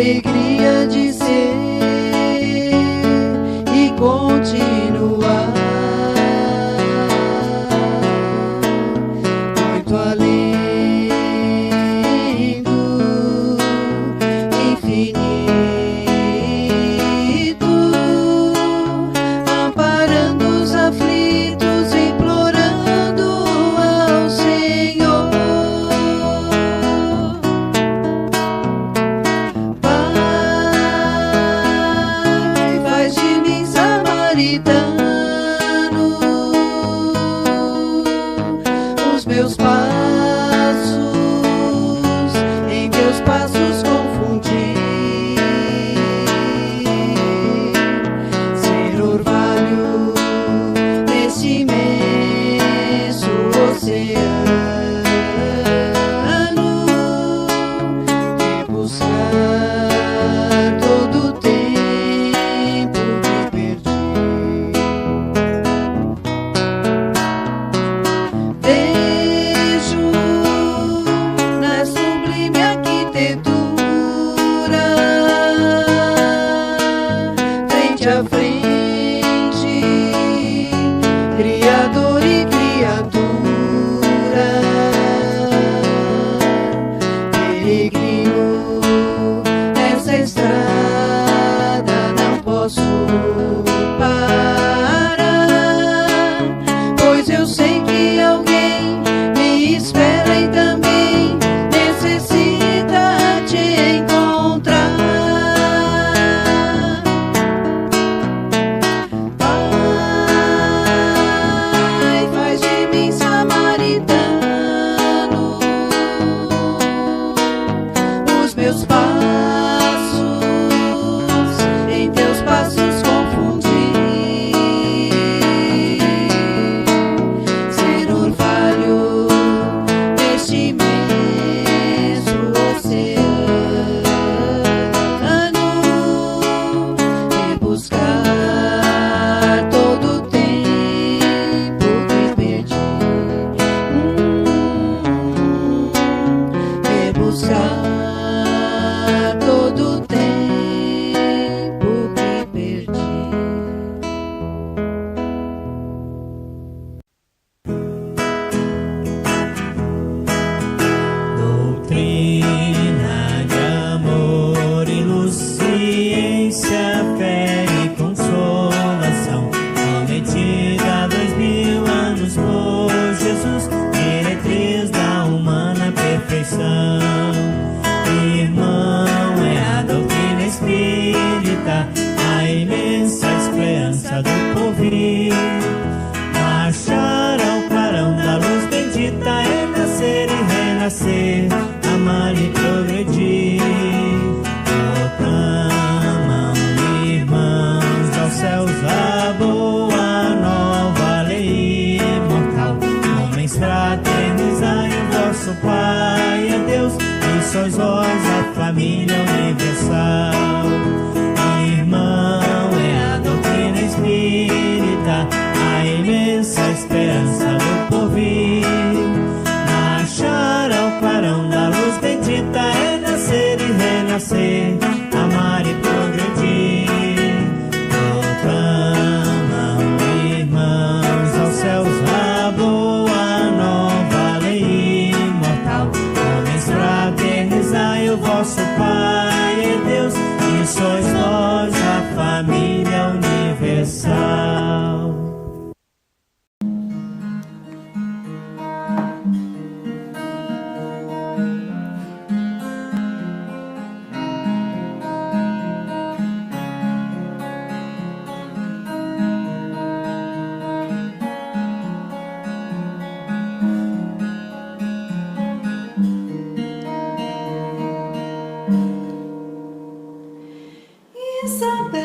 alegria de ser e continuar muito além do infinito, amparando os aflitos, implorando ao Senhor. Pai, faz de mim samaritano, os meus passos em teus passos confundir, ser orvalho nesse imenso oceano, e buscar todo o tempo que perdi. Vejo na sublime arquitetura, frente a frente, Criador e criatura, peregrino nessa estrada, não posso parar, pois eu sei que alguém me espera e também necessita te encontrar. Pai, faz de mim samaritano, os meus passos em teus passos confundir, ser orvalho neste imenso oceano, e buscar todo o tempo que perdi, e buscar todo o tempo que perdi. Doutrina de amor e luz, ciência, fé e consolação, prometida 2000 anos por Jesus, diretriz da humana perfeição. Irmão, é a doutrina espírita, a imensa esperança do porvir. Marchar ao clarão da luz bendita é nascer e renascer, amar e progredir. Proclamam, irmãos, aos céus a boa nova lei imortal. Homens, fraternizai, o vosso Pai é Deus, e sois vós a família universal. Irmão, é a doutrina espírita, a imensa esperança do porvir. Marchar ao clarão da luz bendita é nascer e renascer, amar e progredir. Proclamam, irmãos, aos céus a boa nova lei imortal. Homens, fraternizai, o vosso Pai é Deus, e sois vós a família universal. Isabel,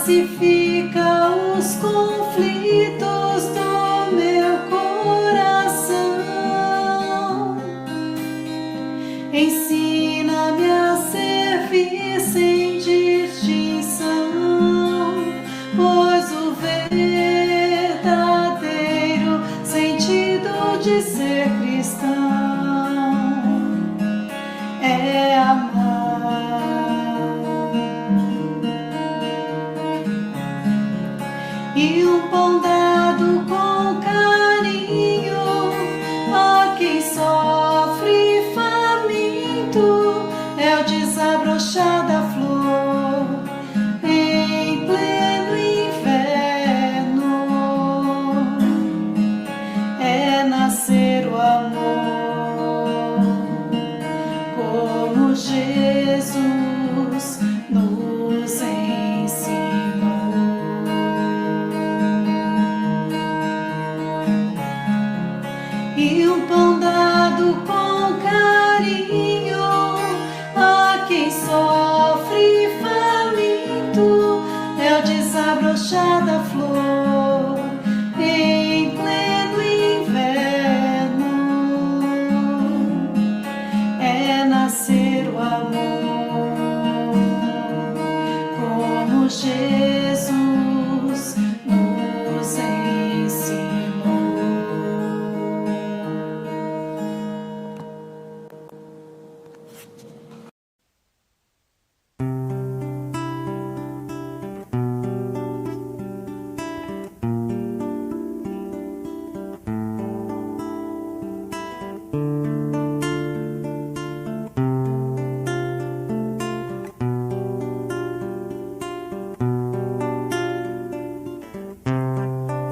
pacifica os conflitos do meu coração. Ensina-me a servir sem distinção, pois o verdadeiro sentido de ser cristão é amar. E um pão dado com carinho a quem sofre faminto é o desabrochar da flor em pleno inverno, é nascer o amor como Jesus nos ensinou. E um pão dado com carinho a quem sofre faminto é o desabrochar da flor em pleno inverno, é nascer o amor como Jesus nos ensinou.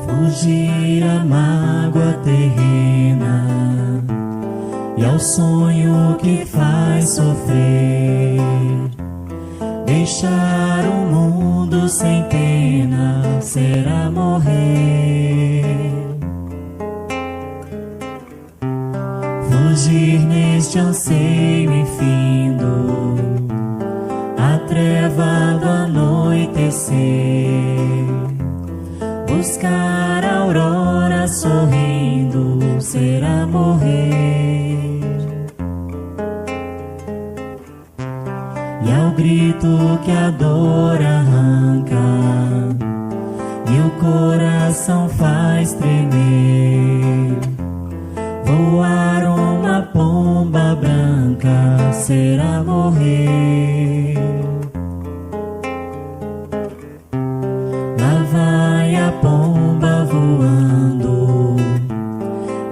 Fugir à mágoa terrena e ao sonho que faz sofrer, deixar o mundo sem pena será morrer. Fugir neste anseio infindo, a treva do anoitecer, buscar a aurora sorrindo será morrer. E ao grito que a dor arranca e o coração faz tremer, voar uma pomba branca será morrer. Lá vai a pomba voando,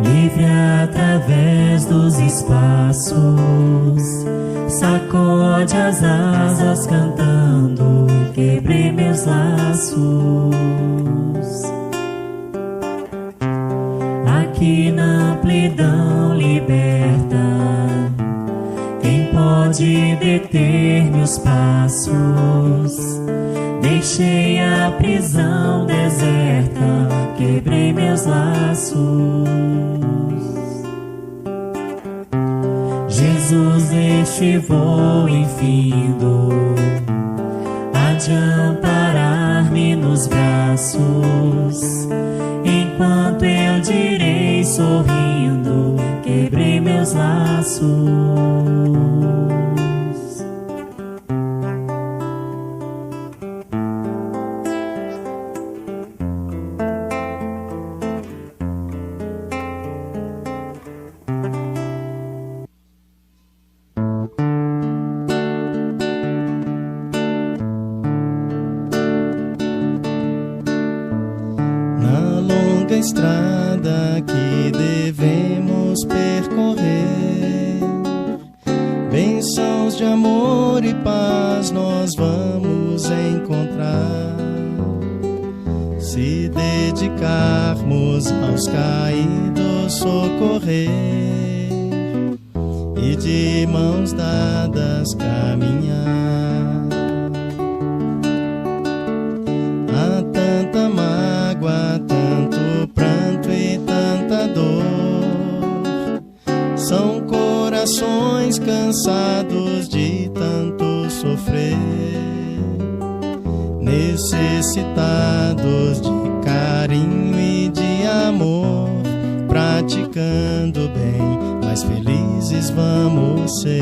livre através dos espaços, sacode as asas cantando, quebrei meus laços. Aqui na amplidão liberta, quem pode deter meus passos? Deixei a prisão deserta, quebrei meus laços. Jesus, este voo infindo há de amparar-me nos braços, enquanto eu direi sorrindo, quebrei meus laços. Estrada que devemos percorrer, bênçãos de amor e paz nós vamos encontrar, se dedicarmos aos caídos socorrer e de mãos dadas caminhar. Há tanta mágoa, tanto pranto e tanta dor, são corações cansados de tanto sofrer. necessitados de carinho e de amor, praticando bem, mais felizes vamos ser.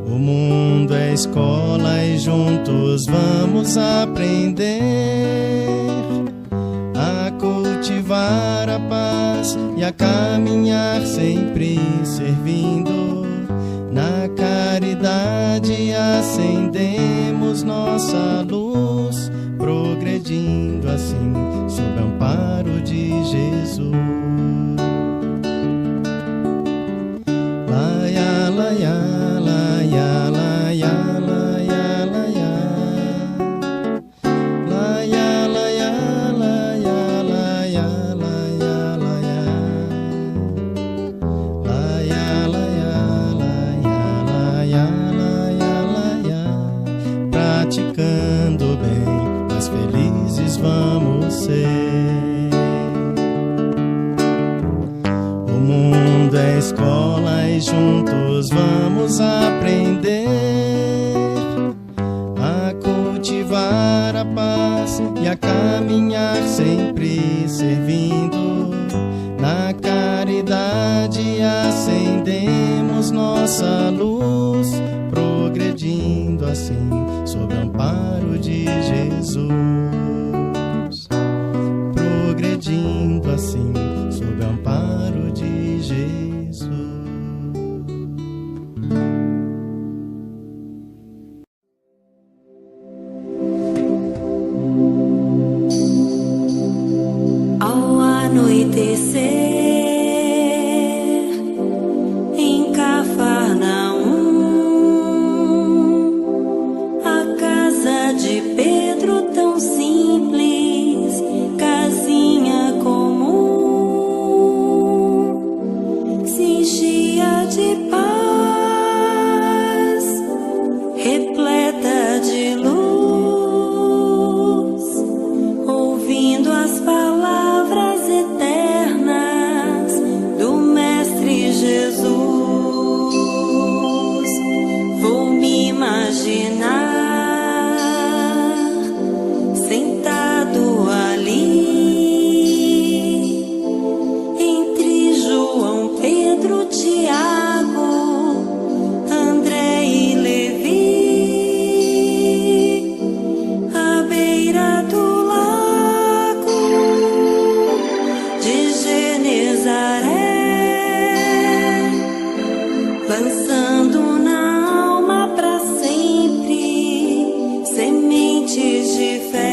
O mundo é escola e juntos vamos aprender a cultivar a paz e a caminhar sempre servindo. Na caridade acendemos nossa luz, progredindo assim sob o amparo de Jesus. Laia, laia, laia, laia, laia, laia. Laia, laia, laia, laia, laia, laia. Laia, laia, laia, laia, laia, laia. Praticando bem, mais felizes vamos ser. O mundo é escola e juntos vamos aprender a cultivar a paz e a caminhar sempre servindo. Na caridade acendemos nossa luz, progredindo assim sob o amparo de Jesus. Progredindo assim sob o amparo de Jesus. Ao anoitecer, em Cafarnaum, a casa de Pedro tão simples, casinha comum, se enchia de paz, repleta de luz, ouvindo as palavras eternas do Mestre Jesus. Vou me imaginar sentado ali entre João, Pedro, Tiago, André e Levi, à beira do lago de Genezaré, lançando na alma pra sempre sementes de fé.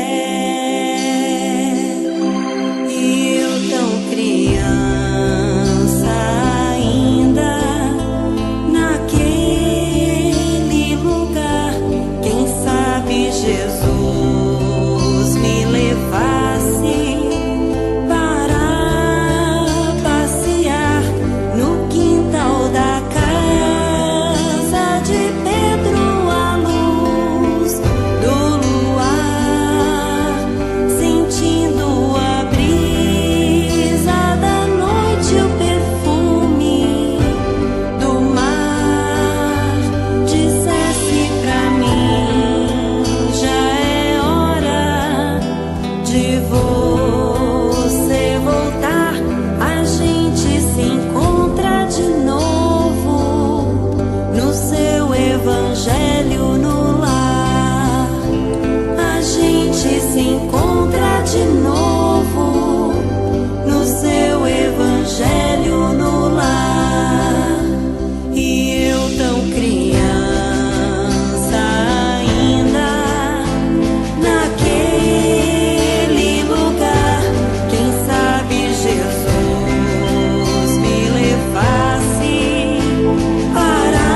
E eu tão criança ainda, naquele lugar, quem sabe Jesus me levasse para passear no quintal da casa de Pedro, à luz do luar, sentindo a brisa da noite, o perfume do mar. Dissesse pra mim, já é hora de você voltar. A gente se encontra de novo no seu evangelho no lar. A gente se encontra de novo no seu evangelho no lar. E eu tão criança ainda, naquele lugar, quem sabe Jesus me levasse para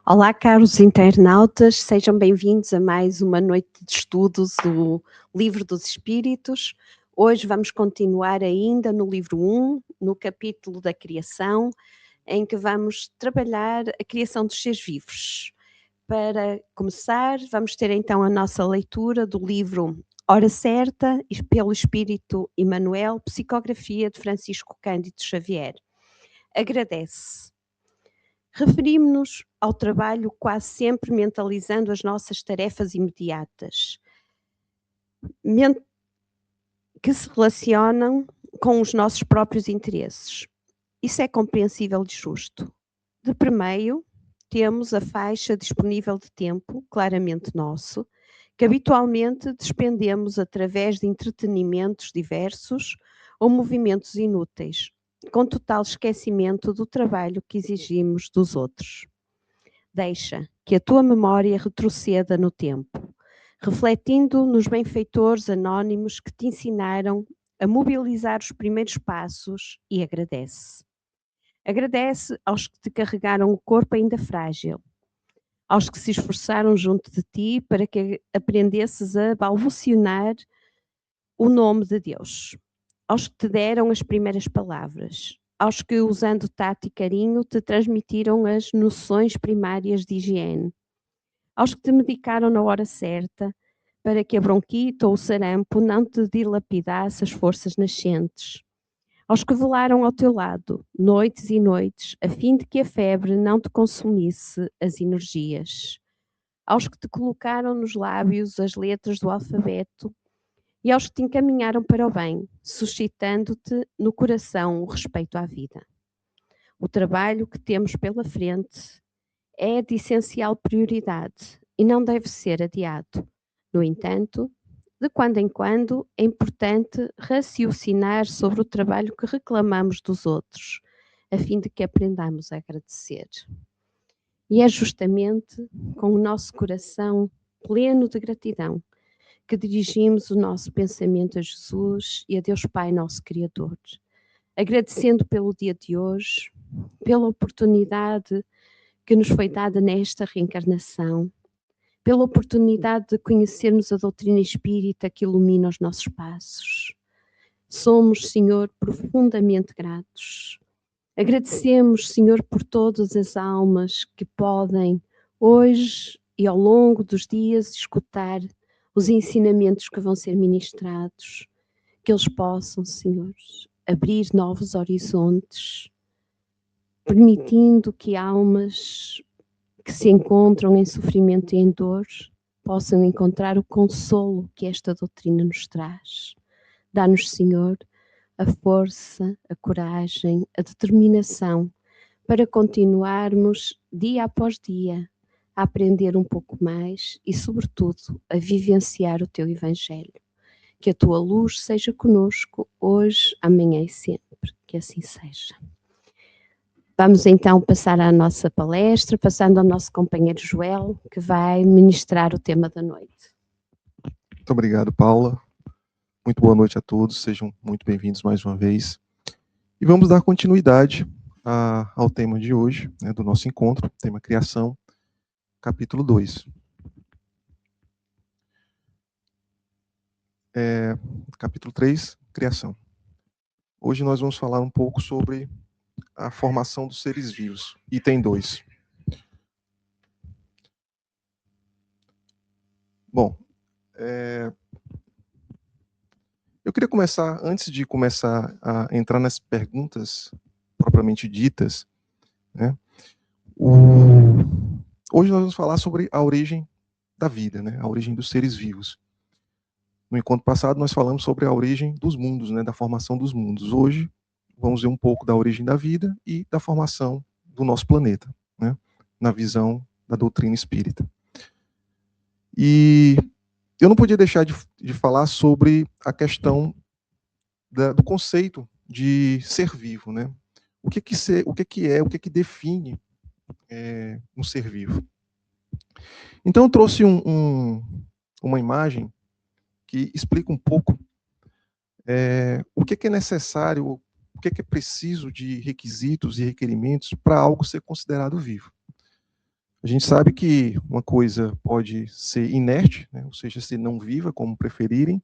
Olá, caros internautas, sejam bem-vindos a mais uma noite de estudos do Livro dos Espíritos. Hoje vamos continuar ainda no livro 1, no capítulo da criação, em que vamos trabalhar a criação dos seres vivos. Para começar, vamos ter então a nossa leitura do livro Hora Certa, pelo Espírito Emmanuel, psicografia de Francisco Cândido Xavier. Agradece. Referimos-nos ao trabalho quase sempre mentalizando as nossas tarefas imediatas, que se relacionam com os nossos próprios interesses. Isso é compreensível e justo. De primeiro, temos a faixa disponível de tempo, claramente nosso, que habitualmente despendemos através de entretenimentos diversos ou movimentos inúteis, com total esquecimento do trabalho que exigimos dos outros. Deixa que a tua memória retroceda no tempo, refletindo nos benfeitores anónimos que te ensinaram a mobilizar os primeiros passos e agradece. Agradece aos que te carregaram o corpo ainda frágil, aos que se esforçaram junto de ti para que aprendesses a balbucionar o nome de Deus, aos que te deram as primeiras palavras, aos que, usando tato e carinho, te transmitiram as noções primárias de higiene, aos que te medicaram na hora certa, para que a bronquite ou o sarampo não te dilapidasse as forças nascentes, aos que velaram ao teu lado, noites e noites, a fim de que a febre não te consumisse as energias, aos que te colocaram nos lábios as letras do alfabeto, e aos que te encaminharam para o bem, suscitando-te no coração o respeito à vida. O trabalho que temos pela frente é de essencial prioridade e não deve ser adiado. No entanto, de quando em quando é importante raciocinar sobre o trabalho que reclamamos dos outros, a fim de que aprendamos a agradecer. E é justamente com o nosso coração pleno de gratidão que dirigimos o nosso pensamento a Jesus e a Deus Pai, nosso Criador, agradecendo pelo dia de hoje, pela oportunidade que nos foi dada nesta reencarnação, pela oportunidade de conhecermos a doutrina espírita que ilumina os nossos passos. Somos, Senhor, profundamente gratos. Agradecemos, Senhor, por todas as almas que podem, hoje e ao longo dos dias, escutar os ensinamentos que vão ser ministrados, que eles possam, Senhor, abrir novos horizontes, permitindo que almas que se encontram em sofrimento e em dor possam encontrar o consolo que esta doutrina nos traz. Dá-nos, Senhor, a força, a coragem, a determinação para continuarmos dia após dia a aprender um pouco mais e, sobretudo, a vivenciar o Teu Evangelho. Que a Tua luz seja conosco hoje, amanhã e sempre. Que assim seja. Vamos então passar à nossa palestra, passando ao nosso companheiro Joel, que vai ministrar o tema da noite. Muito obrigado, Paula. Muito boa noite a todos, sejam muito bem-vindos mais uma vez. E vamos dar continuidade ao tema de hoje, né, do nosso encontro, tema Criação, capítulo 2. Capítulo 3, Criação. Hoje nós vamos falar um pouco sobre a formação dos seres vivos, item 2. Bom, eu queria começar, antes de começar a entrar nas perguntas propriamente ditas, né, hoje nós vamos falar sobre a origem da vida, né, a origem dos seres vivos. No encontro passado nós falamos sobre a origem dos mundos, né, da formação dos mundos. Hoje vamos ver um pouco da origem da vida e da formação do nosso planeta, né, na visão da doutrina espírita. E eu não podia deixar de falar sobre a questão do conceito de ser vivo, né? O que que define um ser vivo? Então eu trouxe uma imagem que explica um pouco o que é necessário, o que é preciso de requisitos e requerimentos para algo ser considerado vivo. A gente sabe que uma coisa pode ser inerte, né, ou seja, ser não viva, como preferirem.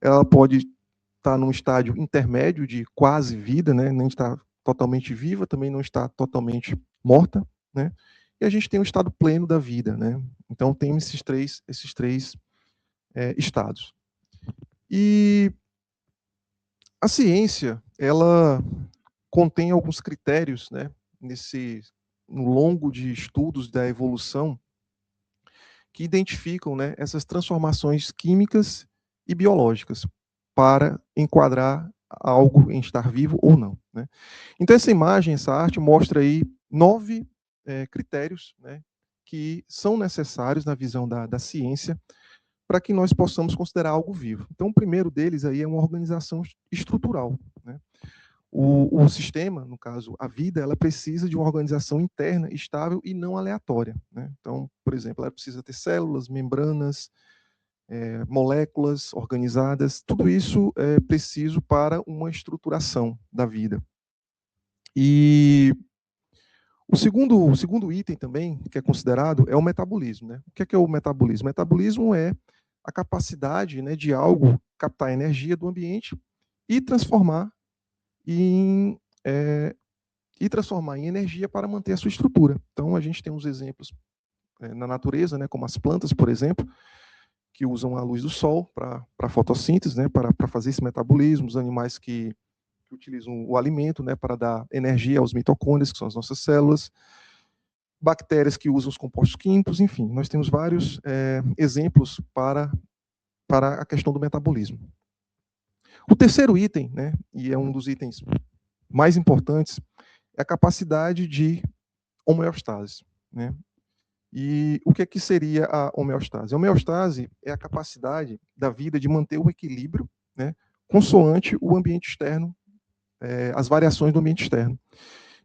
Ela pode estar num estágio intermédio de quase vida, né, não está totalmente viva, também não está totalmente morta, né? E a gente tem o estado pleno da vida, né? Então tem esses três estados. E a ciência, ela contém alguns critérios, né, no longo de estudos da evolução, que identificam, né, essas transformações químicas e biológicas para enquadrar algo em estar vivo ou não, né? Então essa imagem, essa arte mostra aí 9 critérios, né, que são necessários na visão da ciência para que nós possamos considerar algo vivo. Então o primeiro deles aí é uma organização estrutural, né? O sistema, no caso, a vida, ela precisa de uma organização interna, estável e não aleatória, né? Então, por exemplo, ela precisa ter células, membranas, moléculas organizadas, tudo isso é preciso para uma estruturação da vida. E o segundo item também, que é considerado, é o metabolismo, né? O que é o metabolismo? O metabolismo é a capacidade, né, de algo captar energia do ambiente e transformar em energia para manter a sua estrutura. Então, a gente tem uns exemplos na natureza, né, como as plantas, por exemplo, que usam a luz do sol para fotossíntese, né, para fazer esse metabolismo, os animais que utilizam o alimento, né, para dar energia aos mitocôndrias, que são as nossas células, bactérias que usam os compostos químicos, enfim, nós temos vários exemplos para a questão do metabolismo. O terceiro item, né, e é um dos itens mais importantes, é a capacidade de homeostase, né? E o que seria a homeostase? A homeostase é a capacidade da vida de manter o equilíbrio, né, consoante o ambiente externo, as variações do ambiente externo.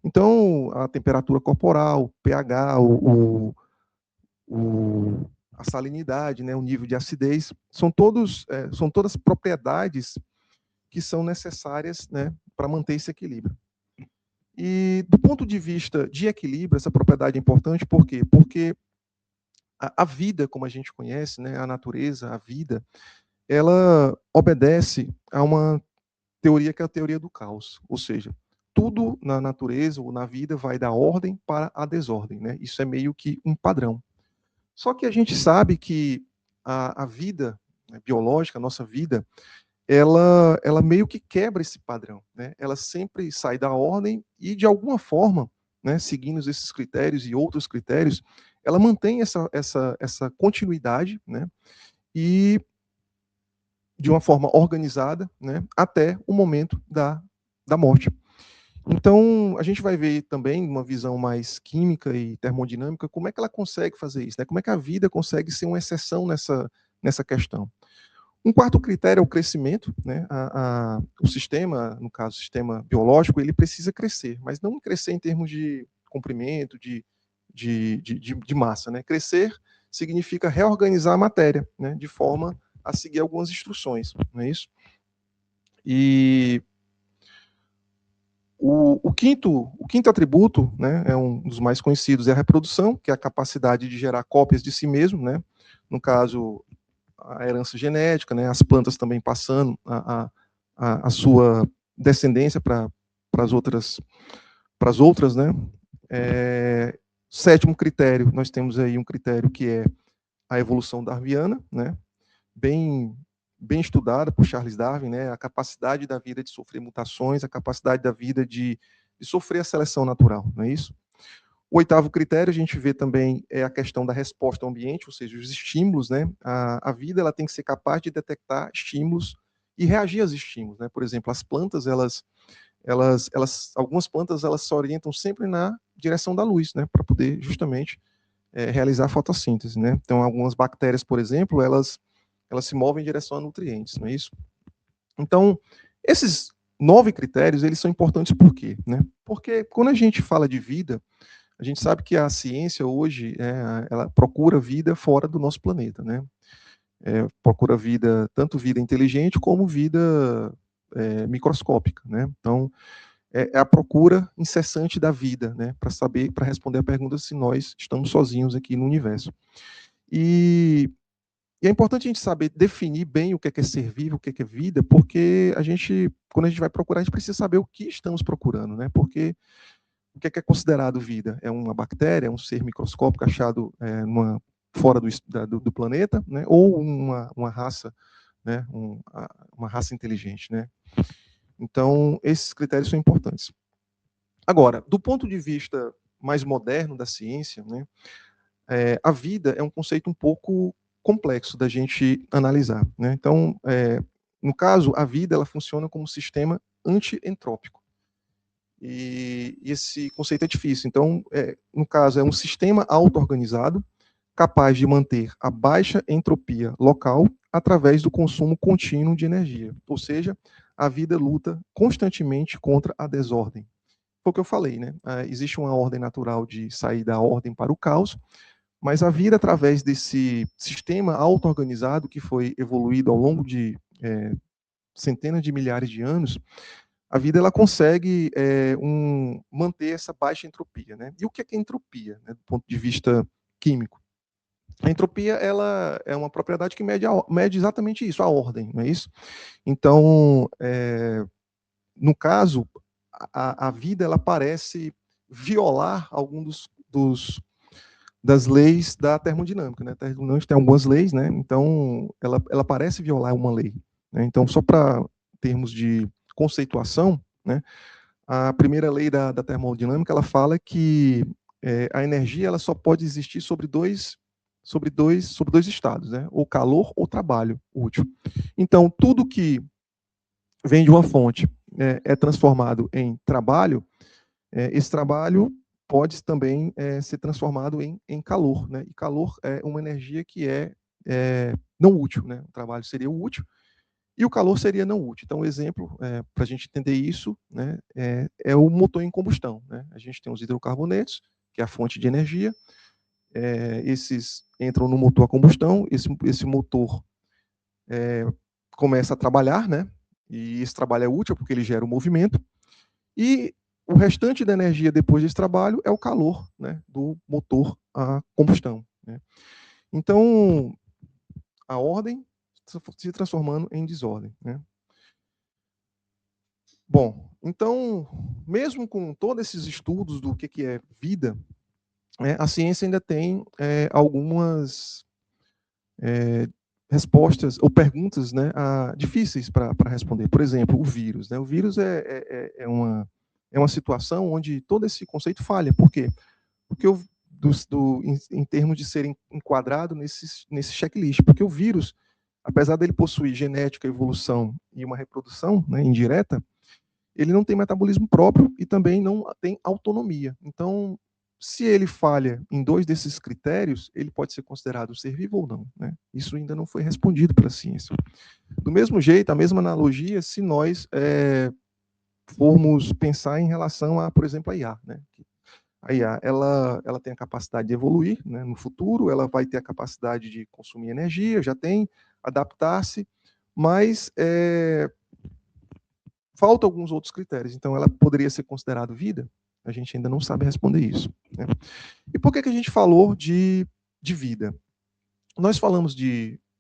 Então, a temperatura corporal, o pH, a salinidade, né, o nível de acidez, são todas propriedades que são necessárias, né, para manter esse equilíbrio. E do ponto de vista de equilíbrio, essa propriedade é importante, por quê? Porque a vida, como a gente conhece, né, a natureza, a vida, ela obedece a uma teoria que é a teoria do caos, ou seja, tudo na natureza ou na vida vai da ordem para a desordem, né? Isso é meio que um padrão. Só que a gente sabe que a vida, né, biológica, a nossa vida, ela meio que quebra esse padrão, né? Ela sempre sai da ordem e, de alguma forma, né, seguindo esses critérios e outros critérios, ela mantém essa continuidade, né? E de uma forma organizada, né, até o momento da morte. Então, a gente vai ver também, uma visão mais química e termodinâmica, como é que ela consegue fazer isso, né? Como é que a vida consegue ser uma exceção nessa questão. Um quarto critério é o crescimento, né? O sistema, no caso, o sistema biológico, ele precisa crescer, mas não crescer em termos de comprimento, de massa, né? Crescer significa reorganizar a matéria, né, de forma a seguir algumas instruções, não é isso? E o quinto atributo, né, é um dos mais conhecidos, é a reprodução, que é a capacidade de gerar cópias de si mesmo, né? No caso, a herança genética, né, as plantas também passando a sua descendência para as outras, né? Sétimo critério, nós temos aí um critério que é a evolução darwiniana, né? Bem estudada por Charles Darwin, né? A capacidade da vida de sofrer mutações, a capacidade da vida de sofrer a seleção natural, não é isso? O oitavo critério, a gente vê também a questão da resposta ao ambiente, ou seja, os estímulos, né? A vida, ela tem que ser capaz de detectar estímulos e reagir aos estímulos, né? Por exemplo, as plantas, algumas plantas, elas se orientam sempre na direção da luz, né? Para poder justamente realizar a fotossíntese, né? Então, algumas bactérias, por exemplo, elas se movem em direção a nutrientes, não é isso? Então, esses 9 critérios, eles são importantes por quê, né? Porque quando a gente fala de vida, a gente sabe que a ciência hoje, ela procura vida fora do nosso planeta, né? Procura vida, tanto vida inteligente como vida microscópica, né? Então, é a procura incessante da vida, né, para saber, para responder a pergunta se nós estamos sozinhos aqui no universo. E é importante a gente saber definir bem o que é ser vivo, o que é vida, porque quando a gente vai procurar, a gente precisa saber o que estamos procurando, né? Porque o que é considerado vida? É uma bactéria, é um ser microscópico achado fora do planeta, né? Ou uma raça, né? Uma raça inteligente, né? Então, esses critérios são importantes. Agora, do ponto de vista mais moderno da ciência, né? A vida é um conceito um pouco complexo da gente analisar, né? Então, no caso, a vida ela funciona como um sistema antientrópico. E esse conceito é difícil. Então, no caso, é um sistema auto-organizado capaz de manter a baixa entropia local através do consumo contínuo de energia. Ou seja, a vida luta constantemente contra a desordem. Foi o que eu falei, né? Existe uma ordem natural de sair da ordem para o caos, mas a vida, através desse sistema auto-organizado que foi evoluído ao longo de centenas de milhares de anos, a vida ela consegue manter essa baixa entropia, né? E o que é entropia, né, do ponto de vista químico? A entropia ela é uma propriedade que mede exatamente isso, a ordem, não é isso? Então, no caso, a vida ela parece violar algum das leis da termodinâmica, né? A termodinâmica tem algumas leis, né? Então, ela parece violar uma lei, né? Então, só para termos de conceituação, né? A primeira lei da termodinâmica ela fala que a energia ela só pode existir sobre dois estados, né? Ou calor ou trabalho útil. Então, tudo que vem de uma fonte é transformado em trabalho, esse trabalho pode também ser transformado em calor, né? E calor é uma energia que é não útil, né? O trabalho seria útil e o calor seria não útil. Então, um exemplo para a gente entender isso, né, é o motor em combustão, né? A gente tem os hidrocarbonetos, que é a fonte de energia. Esses entram no motor a combustão. Esse motor começa a trabalhar, né? E esse trabalho é útil porque ele gera o movimento. E o restante da energia depois desse trabalho é o calor, né, do motor a combustão, né? Então, a ordem se transformando em desordem, né? Bom, então, mesmo com todos esses estudos do que é vida, a ciência ainda tem algumas respostas ou perguntas, né, difíceis para responder. Por exemplo, o vírus, né? O vírus é uma situação onde todo esse conceito falha. Por quê? Porque em termos de ser enquadrado nesse checklist, porque o vírus, apesar dele possuir genética, evolução e uma reprodução, né, indireta, ele não tem metabolismo próprio e também não tem autonomia. Então, se ele falha em 2 desses critérios, ele pode ser considerado ser vivo ou não, né? Isso ainda não foi respondido pela ciência. Do mesmo jeito, a mesma analogia, se nós formos pensar em relação a, por exemplo, a IA, né? A IA, ela tem a capacidade de evoluir, né? No futuro, ela vai ter a capacidade de consumir energia, já tem, adaptar-se, mas falta alguns outros critérios. Então, ela poderia ser considerada vida? A gente ainda não sabe responder isso, né? E por que a gente falou de vida? Nós falamos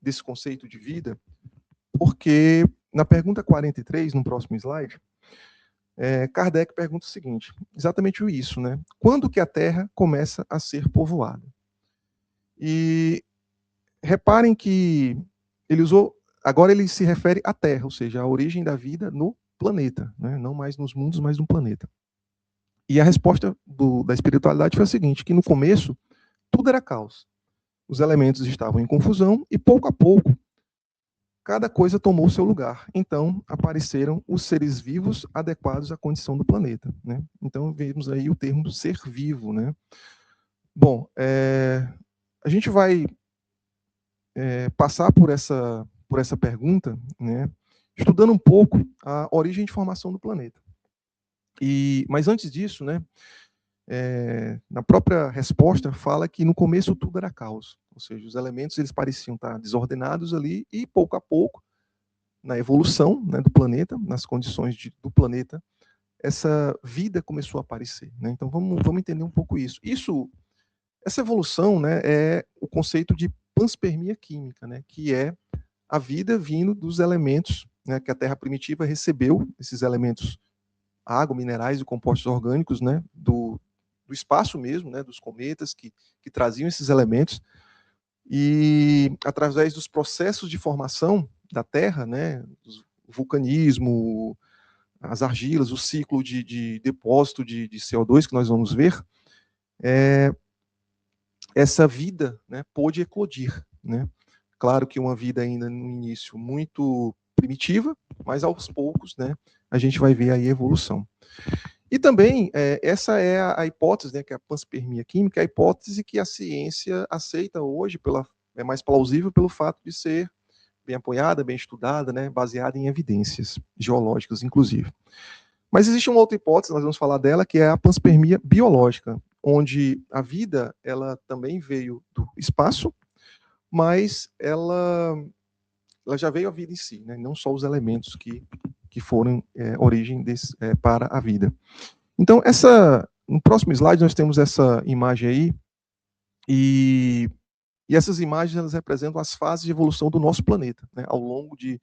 desse conceito de vida porque, na pergunta 43, no próximo slide, Kardec pergunta o seguinte, exatamente isso, né? Quando que a Terra começa a ser povoada? E reparem que agora ele se refere à Terra, ou seja, a origem da vida no planeta, né? Não mais nos mundos, mas no planeta. E a resposta da espiritualidade foi a seguinte, que no começo tudo era caos. Os elementos estavam em confusão e pouco a pouco cada coisa tomou seu lugar. Então apareceram os seres vivos adequados à condição do planeta, né? Então vemos aí o termo ser vivo, né? Bom, a gente vai passar por essa pergunta, né, estudando um pouco a origem de formação do planeta. Mas antes disso, né, na própria resposta fala que no começo tudo era caos, ou seja, os elementos eles pareciam estar desordenados ali e pouco a pouco, na evolução, né, do planeta, nas condições do planeta, essa vida começou a aparecer, né? Então vamos entender um pouco isso. Essa evolução, né, é o conceito de panspermia química, né, que é a vida vindo dos elementos, né, que a Terra primitiva recebeu, esses elementos, água, minerais e compostos orgânicos, né, do espaço mesmo, né, dos cometas que traziam esses elementos, e através dos processos de formação da Terra, né, o vulcanismo, as argilas, o ciclo de depósito de CO2 que nós vamos ver, essa vida, né, pôde eclodir, né? Claro que uma vida ainda no início muito primitiva, mas aos poucos, né, a gente vai ver aí a evolução. E também, essa é a hipótese, né, que é a panspermia química, é a hipótese que a ciência aceita hoje, é mais plausível pelo fato de ser bem apoiada, bem estudada, né, baseada em evidências geológicas, inclusive. Mas existe uma outra hipótese, nós vamos falar dela, que é a panspermia biológica, onde a vida ela também veio do espaço, mas ela já veio a vida em si, né? Não só os elementos que foram origem para a vida. Então, no próximo slide nós temos essa imagem aí, e essas imagens elas representam as fases de evolução do nosso planeta, né? Ao longo de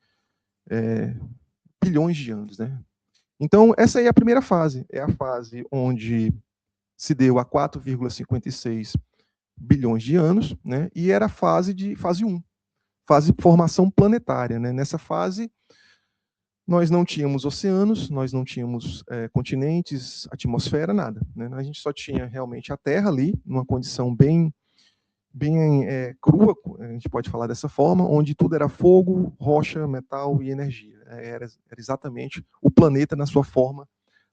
bilhões de anos, né? Então, essa aí é a primeira fase, é a fase onde se deu há 4,56 bilhões de anos, né? E era a fase 1, fase de formação planetária, né? Nessa fase, nós não tínhamos oceanos, nós não tínhamos continentes, atmosfera, nada, né? A gente só tinha realmente a Terra ali, numa condição bem crua, a gente pode falar dessa forma, onde tudo era fogo, rocha, metal e energia. Era exatamente o planeta na sua forma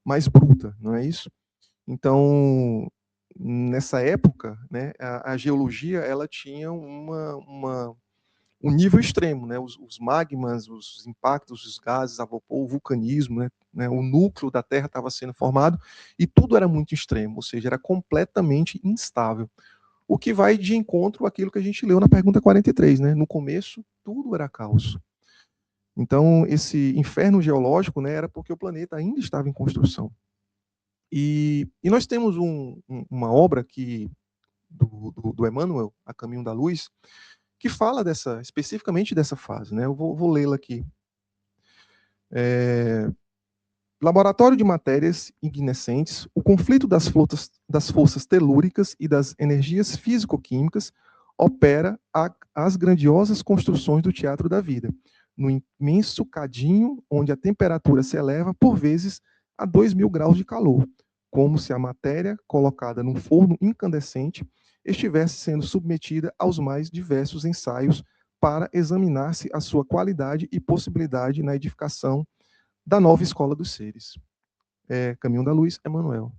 mais bruta, não é isso? Então, nessa época, né, a geologia ela tinha um nível extremo, né? Os magmas, os impactos, os gases a vapor, o vulcanismo, né? O núcleo da Terra estava sendo formado e tudo era muito extremo, ou seja, era completamente instável. O que vai de encontro àquilo que a gente leu na pergunta 43, né? No começo, tudo era caos. Então, esse inferno geológico, né, era porque o planeta ainda estava em construção. E nós temos uma obra do Emmanuel, A Caminho da Luz, que fala especificamente dessa fase, né? Eu vou lê-la aqui. Laboratório de matérias ignescentes, o conflito das forças telúricas e das energias físico-químicas opera as grandiosas construções do teatro da vida, no imenso cadinho onde a temperatura se eleva, por vezes, a 2.000 graus de calor, como se a matéria, colocada num forno incandescente, estivesse sendo submetida aos mais diversos ensaios para examinar-se a sua qualidade e possibilidade na edificação da nova escola dos seres. Caminho da Luz, Emmanuel.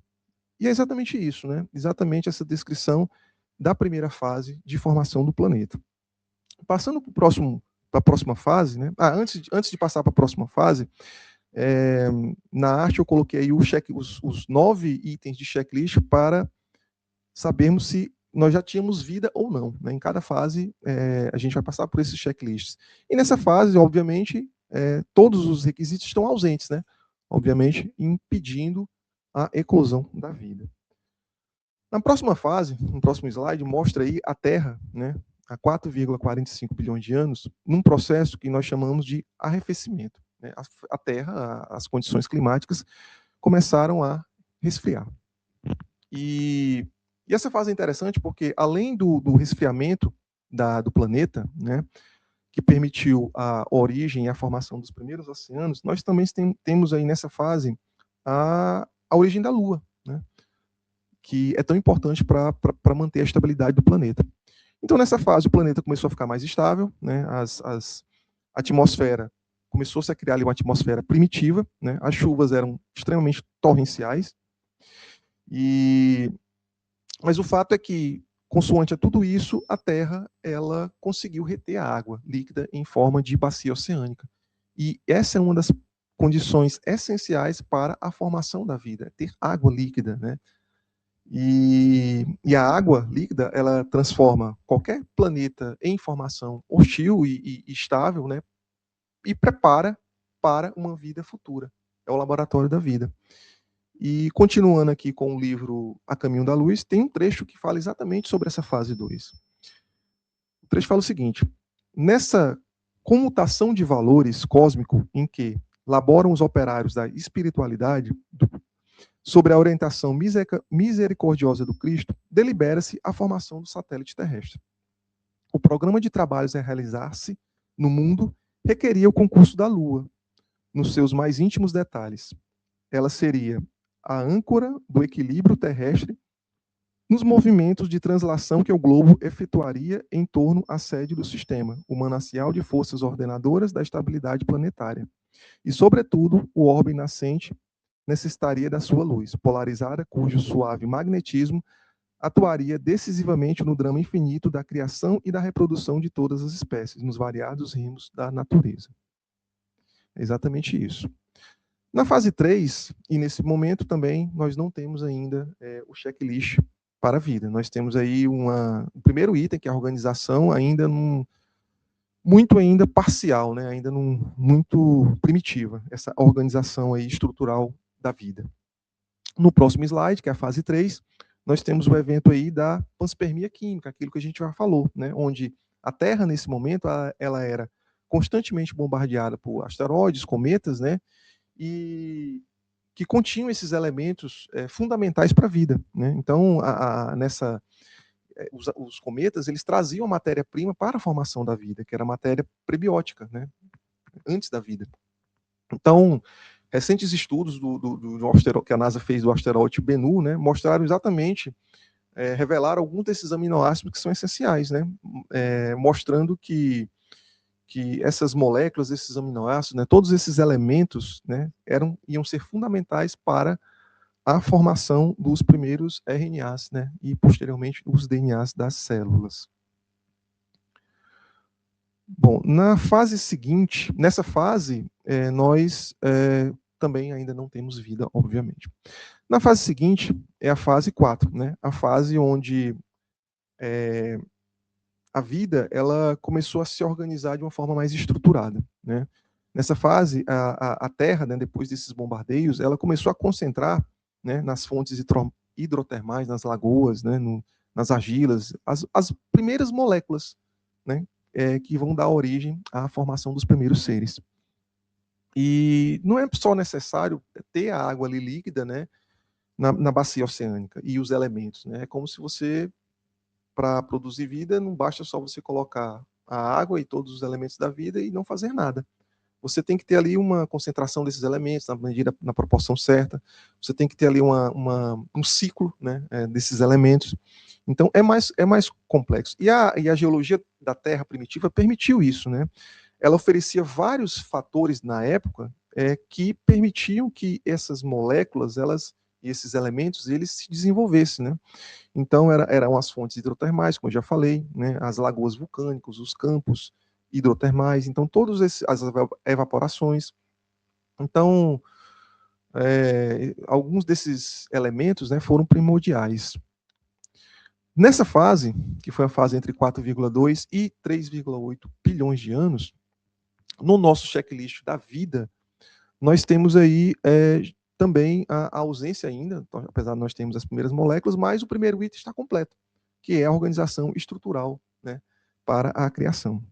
E é exatamente isso, né? Exatamente essa descrição da primeira fase de formação do planeta. Passando para a próxima fase, né? Antes de passar para a próxima fase, na arte eu coloquei aí os 9 itens de checklist para sabermos se nós já tínhamos vida ou não, né? Em cada fase, a gente vai passar por esses checklists. E nessa fase, obviamente, todos os requisitos estão ausentes, né? Obviamente, impedindo a eclosão da vida. Na próxima fase, no próximo slide, mostra aí a Terra, né, há 4,45 bilhões de anos, num processo que nós chamamos de arrefecimento, né? A Terra, as condições climáticas começaram a resfriar. E essa fase é interessante porque, além do resfriamento do planeta, né, que permitiu a origem e a formação dos primeiros oceanos, nós também temos aí nessa fase a origem da Lua, né, que é tão importante para manter a estabilidade do planeta. Então, nessa fase, o planeta começou a ficar mais estável, né, a atmosfera começou-se a criar ali uma atmosfera primitiva, né, as chuvas eram extremamente torrenciais, mas o fato é que, consoante a tudo isso, a Terra ela conseguiu reter a água líquida em forma de bacia oceânica. E essa é uma das condições essenciais para a formação da vida, ter água líquida, né? E a água líquida, ela transforma qualquer planeta em formação hostil e estável, né? E prepara para uma vida futura. É o laboratório da vida. E continuando aqui com o livro A Caminho da Luz, tem um trecho que fala exatamente sobre essa fase 2. O trecho fala o seguinte: nessa comutação de valores cósmico em que laboram os operários da espiritualidade, sobre a orientação misericordiosa do Cristo, delibera-se a formação do satélite terrestre. O programa de trabalhos a realizar-se no mundo requeria o concurso da Lua, nos seus mais íntimos detalhes. Ela seria a âncora do equilíbrio terrestre nos movimentos de translação que o globo efetuaria em torno à sede do sistema, o manancial de forças ordenadoras da estabilidade planetária. E, sobretudo, o orbe nascente necessitaria da sua luz, polarizada, cujo suave magnetismo atuaria decisivamente no drama infinito da criação e da reprodução de todas as espécies, nos variados ritmos da natureza. É exatamente isso. Na fase 3, e nesse momento também, nós não temos ainda o checklist para a vida. Nós temos aí o primeiro item, que é a organização, ainda muito ainda parcial, né? Ainda muito primitiva, essa organização aí estrutural da vida. No próximo slide, que é a fase 3, nós temos o evento aí da panspermia química, aquilo que a gente já falou, né? Onde a Terra, nesse momento, ela era constantemente bombardeada por asteroides, cometas, né? E que continham esses elementos fundamentais para a vida, né? Então, os cometas, eles traziam a matéria-prima para a formação da vida, que era a matéria prebiótica, né? Antes da vida. Então, recentes estudos que a NASA fez do asteroide Bennu, né, mostraram exatamente, revelaram alguns desses aminoácidos que são essenciais, né, mostrando que essas moléculas, esses aminoácidos, né, todos esses elementos, né, iam ser fundamentais para a formação dos primeiros RNAs, né, e posteriormente os DNAs das células. Bom, na fase seguinte, nessa fase, nós também ainda não temos vida, obviamente. Na fase seguinte, é a fase 4, né? A fase onde a vida ela começou a se organizar de uma forma mais estruturada, né? Nessa fase, a Terra, né, depois desses bombardeios, ela começou a concentrar, né, nas fontes hidrotermais, nas lagoas, né, nas argilas, as primeiras moléculas, né, que vão dar origem à formação dos primeiros seres. E não é só necessário ter a água ali líquida, né, na bacia oceânica e os elementos, né? É como se você, para produzir vida, não basta só você colocar a água e todos os elementos da vida e não fazer nada. Você tem que ter ali uma concentração desses elementos na proporção certa. Você tem que ter ali um ciclo, né, desses elementos. Então é mais complexo. E a geologia da Terra primitiva permitiu isso, né? Ela oferecia vários fatores na época que permitiam que essas moléculas, e esses elementos, eles se desenvolvessem, né? Então eram as fontes hidrotermais, como eu já falei, né? As lagoas vulcânicas, os campos hidrotermais, então todas as evaporações. Então, alguns desses elementos, né, foram primordiais. Nessa fase, que foi a fase entre 4,2 e 3,8 bilhões de anos, no nosso checklist da vida, nós temos aí também a ausência ainda, apesar de nós termos as primeiras moléculas, mas o primeiro item está completo, que é a organização estrutural, né, para a criação.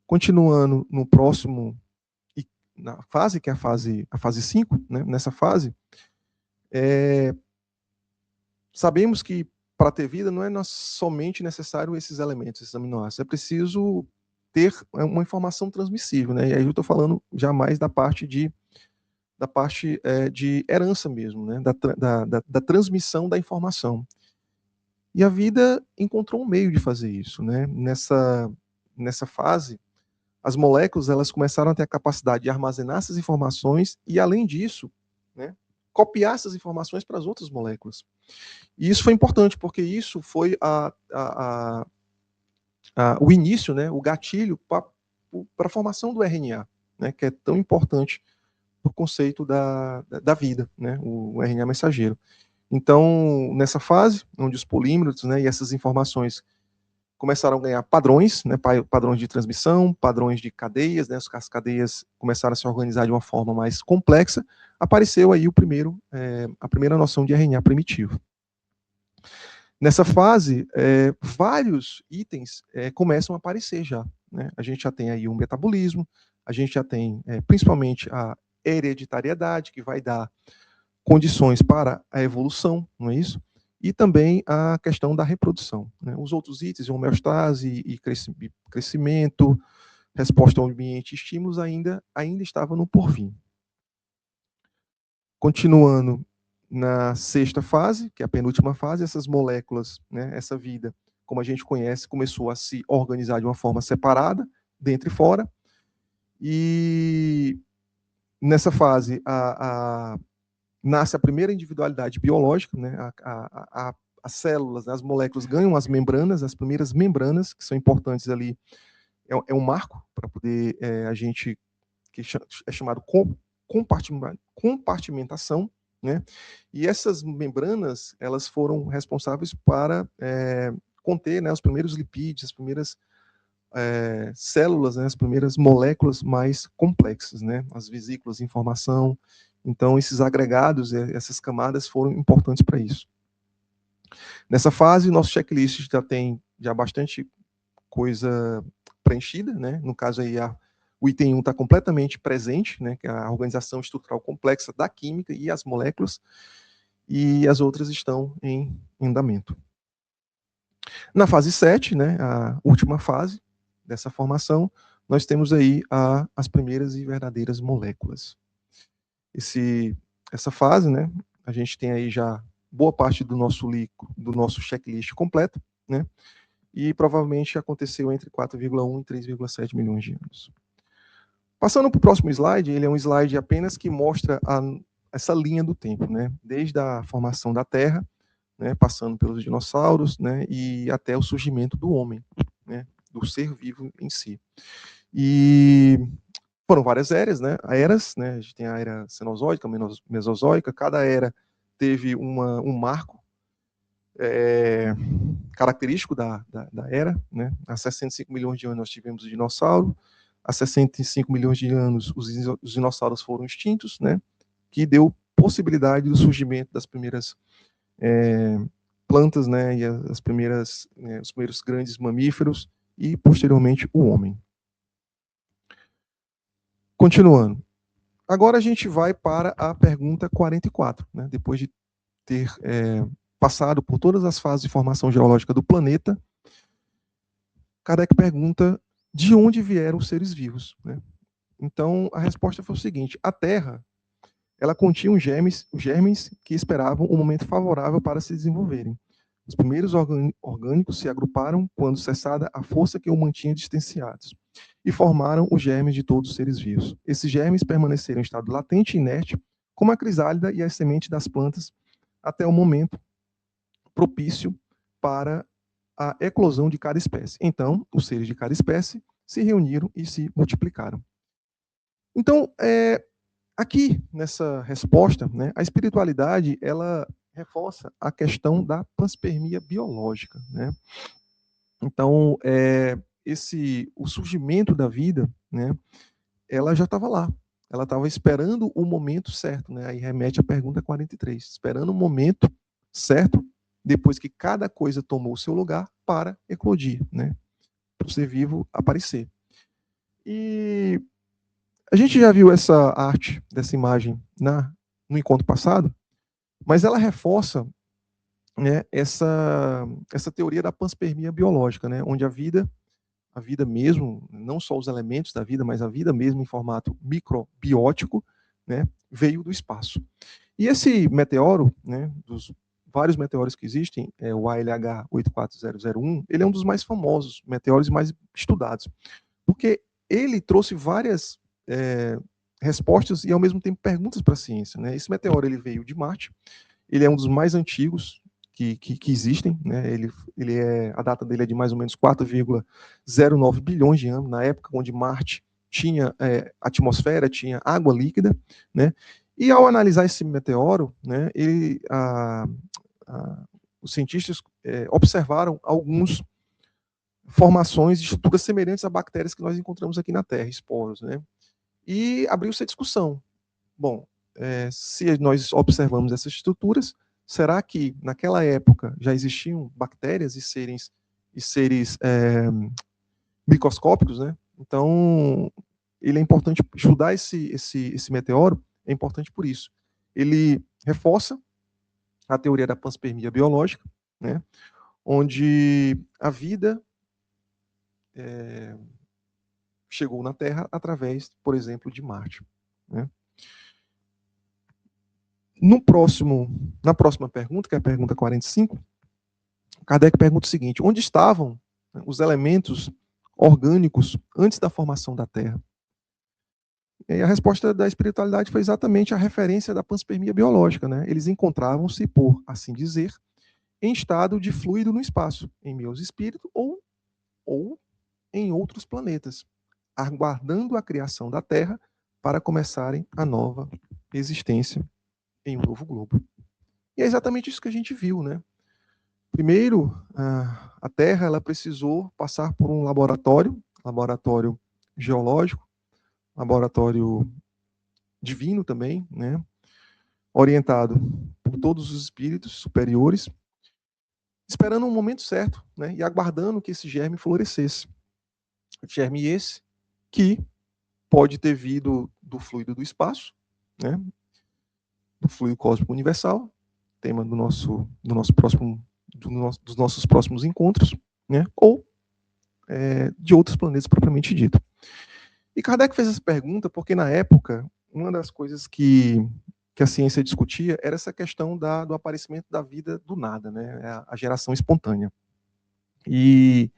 Continuando no próximo, na fase, que é a fase 5, né, nessa fase, sabemos que para ter vida não é somente necessário esses elementos, esses aminoácidos, é preciso ter uma informação transmissível, né? E aí eu estou falando já mais da parte de herança mesmo, né? Da transmissão da informação. E a vida encontrou um meio de fazer isso, né? Nessa fase, as moléculas elas começaram a ter a capacidade de armazenar essas informações e, além disso, né, copiar essas informações para as outras moléculas. E isso foi importante, porque isso foi o início, né, o gatilho para a formação do RNA, né, que é tão importante para o conceito da vida, né, o RNA mensageiro. Então, nessa fase, onde os polímeros, né, e essas informações começaram a ganhar padrões, né, padrões de transmissão, padrões de cadeias, né, as cadeias começaram a se organizar de uma forma mais complexa, apareceu aí a primeira noção de RNA primitivo. Nessa fase, vários itens começam a aparecer já, né? A gente já tem aí o metabolismo, a gente já tem principalmente a hereditariedade, que vai dar condições para a evolução, não é isso? E também a questão da reprodução, né? Os outros itens, homeostase e crescimento, resposta ao ambiente e estímulos ainda estavam no porvir. Continuando na sexta fase, que é a penúltima fase, essas moléculas, né, essa vida, como a gente conhece, começou a se organizar de uma forma separada, dentro e fora, e nessa fase nasce a primeira individualidade biológica, né, as células, as moléculas ganham as membranas, as primeiras membranas, que são importantes ali, é um marco para poder a gente, que é chamado compartimentação, né? E essas membranas, elas foram responsáveis para conter, né, os primeiros lipídios, as primeiras células, né, as primeiras moléculas mais complexas, né, as vesículas de informação. Então, esses agregados, essas camadas foram importantes para isso. Nessa fase, nosso checklist já tem bastante coisa preenchida, né? No caso aí, o item 1 está completamente presente, né, que é a organização estrutural complexa da química e as moléculas, e as outras estão em andamento. Na fase 7, né, a última fase dessa formação, nós temos aí as primeiras e verdadeiras moléculas. Essa fase, né, a gente tem aí já boa parte do nosso checklist completo, né, e provavelmente aconteceu entre 4,1 e 3,7 milhões de anos. Passando para o próximo slide, ele é um slide apenas que mostra essa linha do tempo, né? Desde a formação da Terra, né, passando pelos dinossauros, né, e até o surgimento do homem, né, do ser vivo em si. E foram várias eras, né? A gente tem a era cenozoica, mesozoica, cada era teve um marco característico da era, né? Há 65 milhões de anos nós tivemos o dinossauro, há 65 milhões de anos os dinossauros foram extintos, né? Que deu possibilidade do surgimento das primeiras plantas, né? E os primeiros grandes mamíferos e posteriormente o homem. Continuando. Agora a gente vai para a pergunta 44, né? Depois de ter passado por todas as fases de formação geológica do planeta, Kardec pergunta de onde vieram os seres vivos, né? Então, a resposta foi o seguinte: a Terra, ela continha os germes que esperavam um momento favorável para se desenvolverem. Os primeiros orgânicos se agruparam quando cessada a força que o mantinha distanciados, e formaram os germes de todos os seres vivos. Esses germes permaneceram em estado latente e inerte, como a crisálida e as sementes das plantas, até o momento propício para a eclosão de cada espécie. Então, os seres de cada espécie se reuniram e se multiplicaram. Então, aqui nessa resposta, né, a espiritualidade ela reforça a questão da panspermia biológica, né? Então, o surgimento da vida, né, ela já estava lá. Ela estava esperando o momento certo, né? Aí remete à pergunta 43, esperando o momento certo, depois que cada coisa tomou o seu lugar para eclodir, né? Para o ser vivo aparecer. E a gente já viu essa arte, dessa imagem no encontro passado, mas ela reforça, né, essa teoria da panspermia biológica, né? Onde a vida mesmo, não só os elementos da vida, mas a vida mesmo em formato microbiótico, né, veio do espaço. E esse meteoro, né, dos vários meteoros que existem, o ALH 84001, ele é um dos mais famosos, meteoros mais estudados, porque ele trouxe várias respostas e, ao mesmo tempo, perguntas para a ciência, né? Esse meteoro ele veio de Marte, ele é um dos mais antigos que existem, né? A data dele é de mais ou menos 4,09 bilhões de anos, na época onde Marte tinha atmosfera, tinha água líquida, né? E ao analisar esse meteoro, né, os cientistas observaram alguns formações de estruturas semelhantes a bactérias que nós encontramos aqui na Terra, esporos, né? E abriu-se a discussão. Bom, se nós observamos essas estruturas, será que naquela época já existiam bactérias e seres microscópicos, né? Então, ele é importante estudar esse meteoro, é importante por isso. Ele reforça a teoria da panspermia biológica, né? Onde a vida chegou na Terra através, por exemplo, de Marte, né? Na próxima pergunta, que é a pergunta 45, Kardec pergunta o seguinte: onde estavam, né, os elementos orgânicos antes da formação da Terra? E a resposta da espiritualidade foi exatamente a referência da panspermia biológica, né? Eles encontravam-se, por assim dizer, em estado de fluido no espaço, em meio aos espíritos ou em outros planetas, aguardando a criação da Terra para começarem a nova existência em um novo globo. E é exatamente isso que a gente viu, né? Primeiro, a Terra ela precisou passar por um laboratório geológico, laboratório divino também, né? Orientado por todos os espíritos superiores, esperando um momento certo, né? E aguardando que esse germe florescesse. Germe esse que pode ter vindo do fluido do espaço, né? Do fluido cósmico universal, tema dos nossos próximos encontros, né? Ou de outros planetas propriamente dito. E Kardec fez essa pergunta porque, na época, uma das coisas que a ciência discutia era essa questão do aparecimento da vida do nada, né? A geração espontânea. E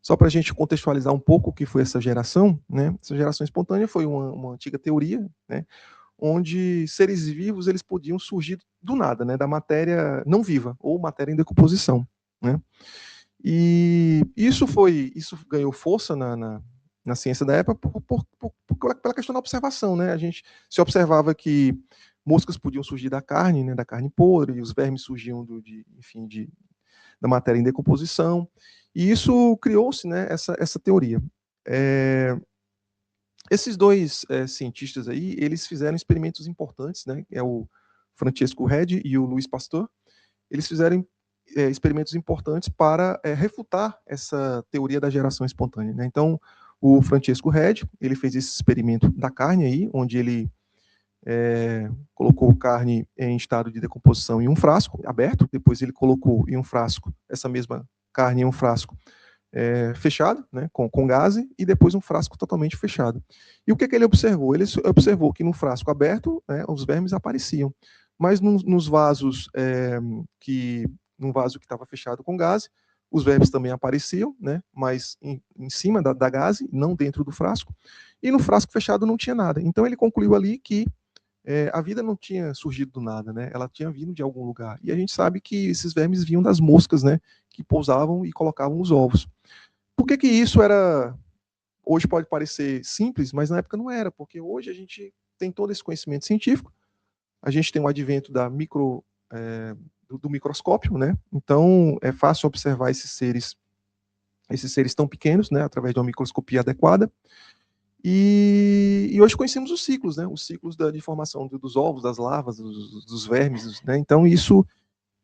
só para a gente contextualizar um pouco o que foi essa geração, né? Essa geração espontânea foi uma antiga teoria, né? Onde seres vivos eles podiam surgir do nada, né? Da matéria não viva ou matéria em decomposição, né? E isso ganhou força na ciência da época pela questão da observação, né? A gente se observava que moscas podiam surgir da carne, né? Da carne podre, e os vermes surgiam da matéria em decomposição. E isso criou-se, né, essa teoria. Esses dois cientistas aí, eles fizeram experimentos importantes, né, é o Francesco Redi e o Luiz Pasteur. Eles fizeram experimentos importantes para refutar essa teoria da geração espontânea, né? Então, o Francesco Redi, ele fez esse experimento da carne aí, onde ele colocou carne em estado de decomposição em um frasco aberto, depois ele colocou em um frasco, essa mesma carne em um frasco fechado, né, com gaze, e depois um frasco totalmente fechado. E o que ele observou? Ele observou que no frasco aberto, né, os vermes apareciam, mas nos vasos, num vaso que estava fechado com gaze, os vermes também apareciam, né, mas em cima da gaze, não dentro do frasco, e no frasco fechado não tinha nada. Então ele concluiu ali que a vida não tinha surgido do nada, né? Ela tinha vindo de algum lugar. E a gente sabe que esses vermes vinham das moscas, né? Que pousavam e colocavam os ovos. Por que isso era... Hoje pode parecer simples, mas na época não era, porque hoje a gente tem todo esse conhecimento científico, a gente tem o advento do microscópio, né? Então é fácil observar esses seres tão pequenos, né? Através de uma microscopia adequada. E hoje conhecemos os ciclos, né? Os ciclos de formação dos ovos, das larvas, dos vermes, né? Então isso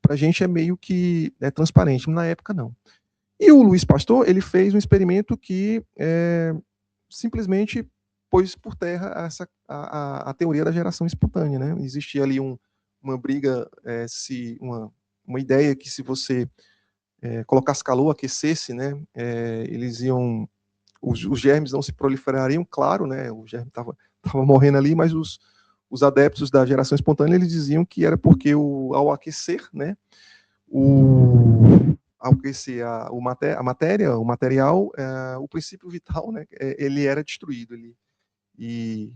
para a gente é meio que transparente, mas na época não. E o Luiz Pasteur, ele fez um experimento que simplesmente pôs por terra a teoria da geração espontânea, né? Existia ali uma briga, uma ideia que se você colocasse calor, aquecesse, né? Eles iam... Os germes não se proliferariam, claro, né? O germe estava morrendo ali, mas os adeptos da geração espontânea eles diziam que era porque ao aquecer, né? Ao aquecer a matéria, o material, o princípio vital, né? Ele era destruído. E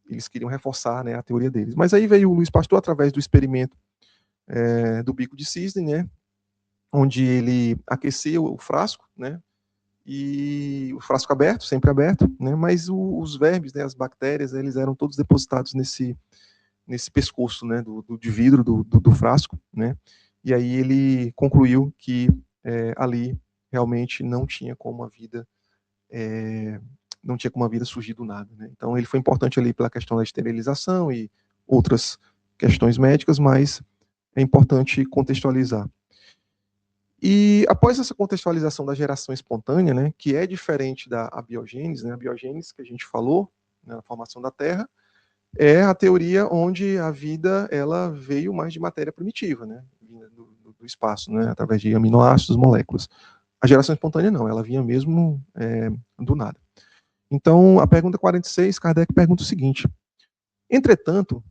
eles queriam reforçar, né, a teoria deles. Mas aí veio o Luiz Pasteur através do experimento do bico de cisne, né? Onde ele aqueceu o frasco, né? E o frasco aberto, sempre aberto, né? Mas os vermes, né, as bactérias, eles eram todos depositados nesse pescoço, né, de vidro do frasco, né? E aí ele concluiu que ali realmente não tinha como a vida surgir do nada, né? Então ele foi importante ali pela questão da esterilização e outras questões médicas, mas é importante contextualizar. E após essa contextualização da geração espontânea, né, que é diferente da abiogênese, né, a biogênese que a gente falou, né, na formação da Terra, é a teoria onde a vida ela veio mais de matéria primitiva, né, do espaço, né, através de aminoácidos, moléculas. A geração espontânea não, ela vinha mesmo do nada. Então, a pergunta 46, Kardec pergunta o seguinte: entretanto,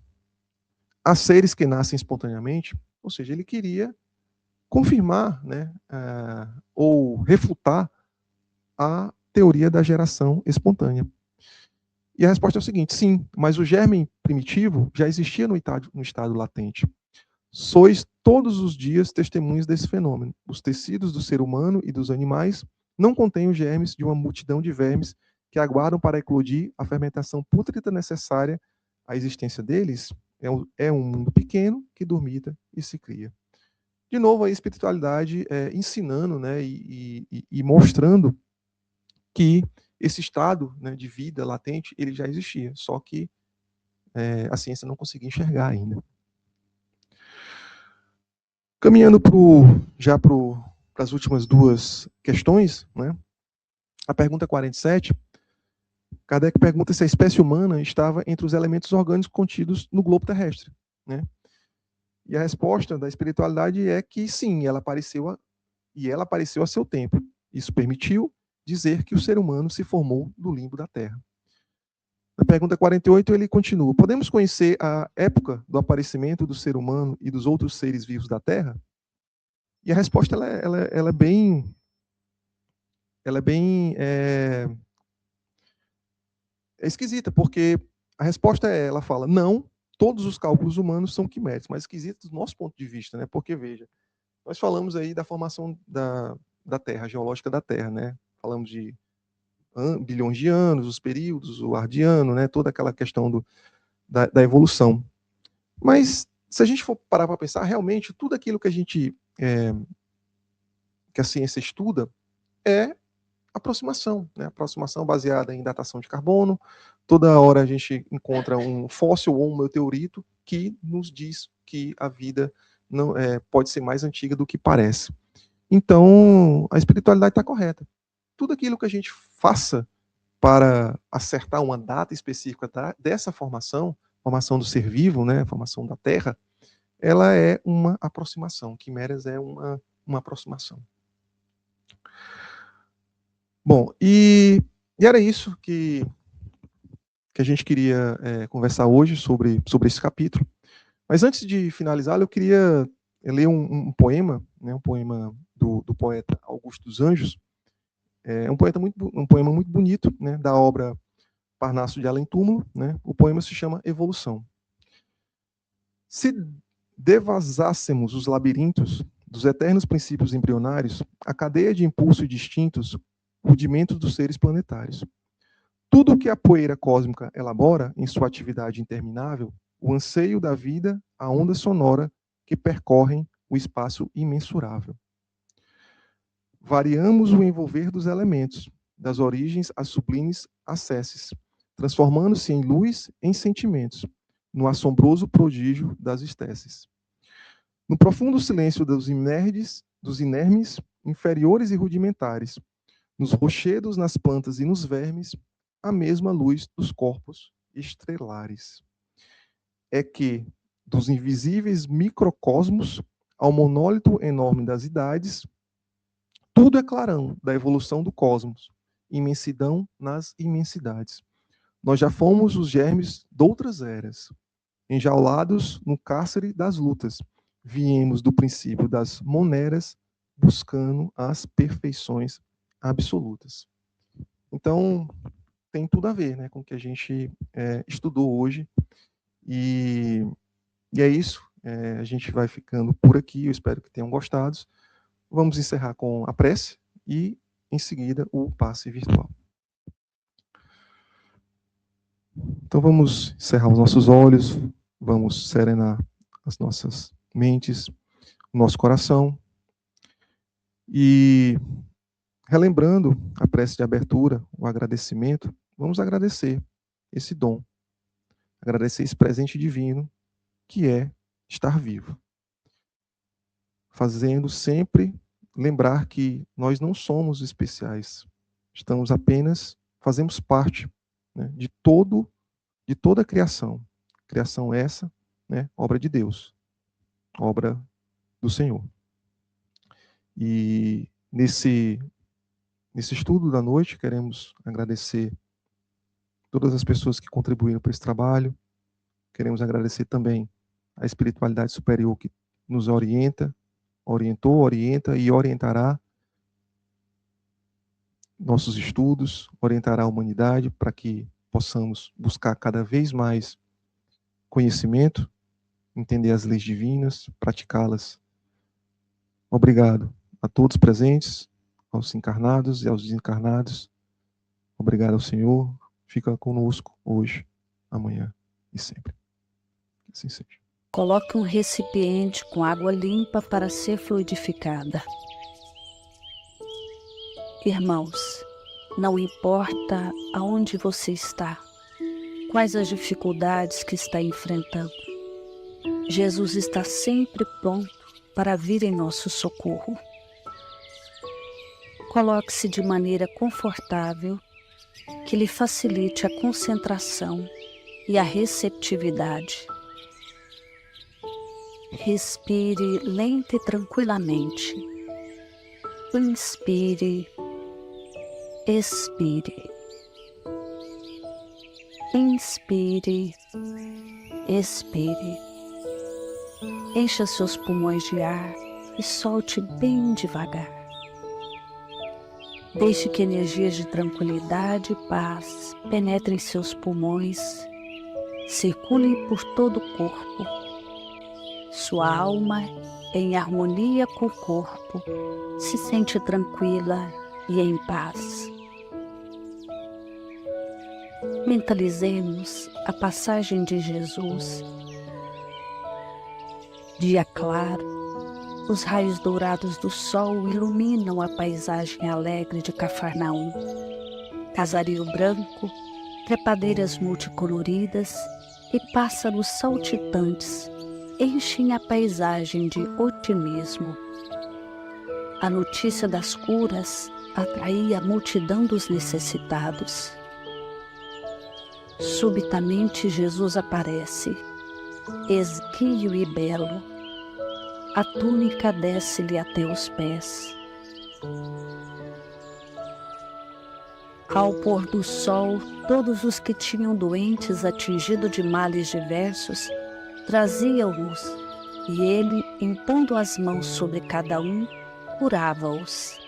há seres que nascem espontaneamente, ou seja, ele queria confirmar, né, ou refutar a teoria da geração espontânea. E a resposta é o seguinte: sim, mas o germe primitivo já existia no estado latente. Sois todos os dias testemunhas desse fenômeno. Os tecidos do ser humano e dos animais não contêm os germes de uma multidão de vermes que aguardam para eclodir a fermentação pútrida necessária à existência deles. É um mundo pequeno que dormita e se cria. De novo, a espiritualidade ensinando, né, e mostrando que esse estado, né, de vida latente ele já existia, só que a ciência não conseguia enxergar ainda. Caminhando para as últimas duas questões, né, a pergunta 47, Kardec pergunta se a espécie humana estava entre os elementos orgânicos contidos no globo terrestre, né? E a resposta da espiritualidade é que sim, ela apareceu a seu tempo. Isso permitiu dizer que o ser humano se formou do limbo da Terra. Na pergunta 48, ele continua: podemos conhecer a época do aparecimento do ser humano e dos outros seres vivos da Terra? E a resposta ela é bem esquisita, porque a resposta ela fala: não, todos os cálculos humanos são quiméricos, mas esquisito do nosso ponto de vista, né? Porque, veja, nós falamos aí da formação da Terra, geológica da Terra, né? Falamos de bilhões de anos, os períodos, o ardiano, né? Toda aquela questão da evolução. Mas, se a gente for parar para pensar, realmente, tudo aquilo que a ciência estuda é aproximação, né? Aproximação baseada em datação de carbono. Toda hora a gente encontra um fóssil ou um meteorito que nos diz que a vida não pode ser mais antiga do que parece. Então, a espiritualidade está correta. Tudo aquilo que a gente faça para acertar uma data específica dessa formação do ser vivo, né, formação da Terra, ela é uma aproximação. Quimeras é uma aproximação. Bom, e era isso que a gente queria conversar hoje sobre esse capítulo. Mas antes de finalizar, eu queria ler um poema, né, um poema do poeta Augusto dos Anjos. É um poema muito bonito, né, da obra Parnaso de Além Túmulo, né? O poema se chama Evolução. Se devasássemos os labirintos dos eternos princípios embrionários, a cadeia de impulso e distintos rudimentos dos seres planetários. Tudo o que a poeira cósmica elabora em sua atividade interminável, o anseio da vida, a onda sonora que percorrem o espaço imensurável. Variamos o envolver dos elementos, das origens às sublimes acesses, transformando-se em luz, em sentimentos, no assombroso prodígio das espécies. No profundo silêncio dos inermes, inferiores e rudimentares, nos rochedos, nas plantas e nos vermes, a mesma luz dos corpos estrelares. É que, dos invisíveis microcosmos ao monólito enorme das idades, tudo é clarão da evolução do cosmos, imensidão nas imensidades. Nós já fomos os germes doutras eras, enjaulados no cárcere das lutas. Viemos do princípio das moneras, buscando as perfeições absolutas. Então, tem tudo a ver, né, com o que a gente estudou hoje. E é isso. A gente vai ficando por aqui. Eu espero que tenham gostado. Vamos encerrar com a prece e, em seguida, o passe virtual. Então, vamos encerrar os nossos olhos, vamos serenar as nossas mentes, o nosso coração. E relembrando a prece de abertura, o agradecimento, vamos agradecer esse dom, agradecer esse presente divino que é estar vivo. Fazendo sempre lembrar que nós não somos especiais, fazemos parte, né, de toda a criação. Criação essa, né, obra de Deus, obra do Senhor. E nesse estudo da noite, queremos agradecer todas as pessoas que contribuíram para esse trabalho. Queremos agradecer também a espiritualidade superior que nos orienta e orientará nossos estudos, orientará a humanidade para que possamos buscar cada vez mais conhecimento, entender as leis divinas, praticá-las. Obrigado a todos presentes, aos encarnados e aos desencarnados. Obrigado ao Senhor. Fica conosco hoje, amanhã e sempre. Que assim seja. Coloque um recipiente com água limpa para ser fluidificada. Irmãos, não importa aonde você está, quais as dificuldades que está enfrentando, Jesus está sempre pronto para vir em nosso socorro. Coloque-se de maneira confortável, que lhe facilite a concentração e a receptividade. Respire lenta e tranquilamente. Inspire, expire. Inspire, expire. Encha seus pulmões de ar e solte bem devagar. Deixe que energias de tranquilidade e paz penetrem seus pulmões, circulem por todo o corpo. Sua alma, em harmonia com o corpo, se sente tranquila e em paz. Mentalizemos a passagem de Jesus. Dia claro, os raios dourados do sol iluminam a paisagem alegre de Cafarnaum. Casario branco, trepadeiras multicoloridas e pássaros saltitantes enchem a paisagem de otimismo. A notícia das curas atraía a multidão dos necessitados. Subitamente Jesus aparece, esguio e belo. A túnica desce-lhe até os pés. Ao pôr do sol, todos os que tinham doentes atingidos de males diversos traziam-nos, e ele, impondo as mãos sobre cada um, curava-os.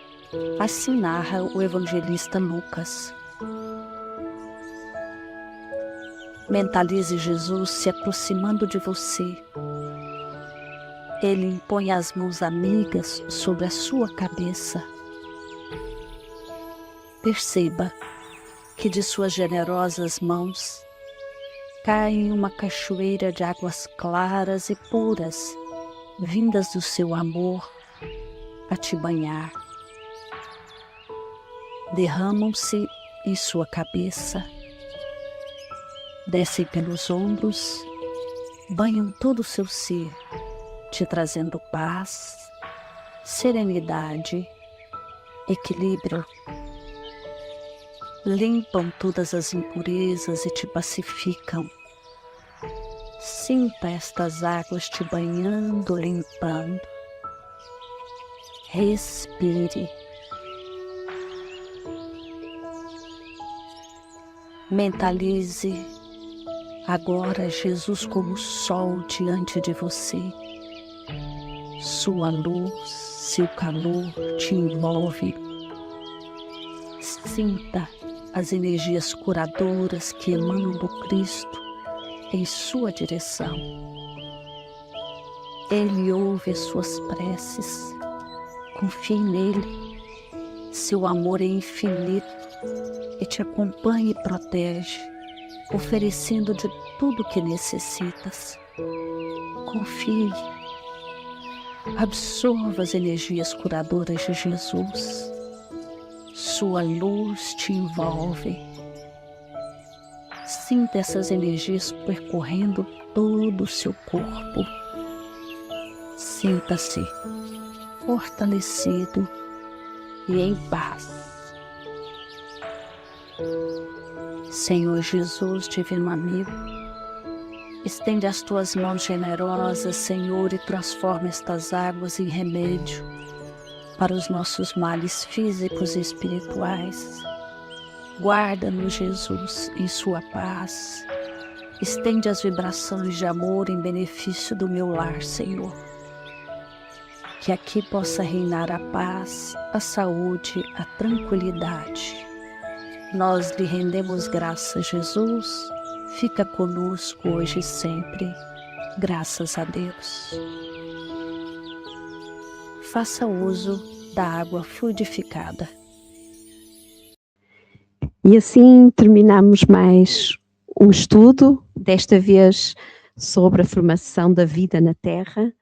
Assim narra o evangelista Lucas. Mentalize Jesus se aproximando de você. Ele impõe as mãos amigas sobre a sua cabeça. Perceba que de suas generosas mãos cai uma cachoeira de águas claras e puras, vindas do seu amor a te banhar. Derramam-se em sua cabeça, descem pelos ombros, banham todo o seu ser, te trazendo paz, serenidade, equilíbrio. Limpam todas as impurezas e te pacificam. Sinta estas águas te banhando, limpando. Respire. Mentalize agora Jesus como sol diante de você. Sua luz, seu calor te envolve. Sinta as energias curadoras que emanam do Cristo em sua direção. Ele ouve as suas preces. Confie nele. Seu amor é infinito e te acompanha e protege, oferecendo de tudo que necessitas. Confie. Absorva as energias curadoras de Jesus. Sua luz te envolve. Sinta essas energias percorrendo todo o seu corpo. Sinta-se fortalecido e em paz. Senhor Jesus, divino amigo, estende as tuas mãos generosas, Senhor, e transforma estas águas em remédio para os nossos males físicos e espirituais. Guarda-nos, Jesus, em sua paz. Estende as vibrações de amor em benefício do meu lar, Senhor. Que aqui possa reinar a paz, a saúde, a tranquilidade. Nós lhe rendemos graças, Jesus. Fica conosco hoje e sempre. Graças a Deus. Faça uso da água fluidificada. E assim terminamos mais um estudo, desta vez sobre a formação da vida na Terra,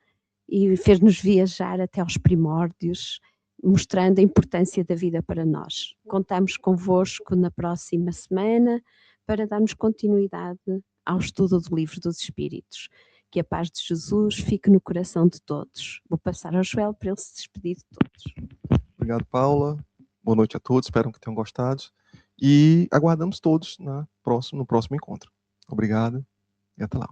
e fez-nos viajar até aos primórdios, mostrando a importância da vida para nós. Contamos convosco na próxima semana para darmos continuidade ao estudo do Livro dos Espíritos. Que a paz de Jesus fique no coração de todos. Vou passar ao Joel para ele se despedir de todos. Obrigado, Paula. Boa noite a todos, espero que tenham gostado. E aguardamos todos no próximo encontro. Obrigado e até lá.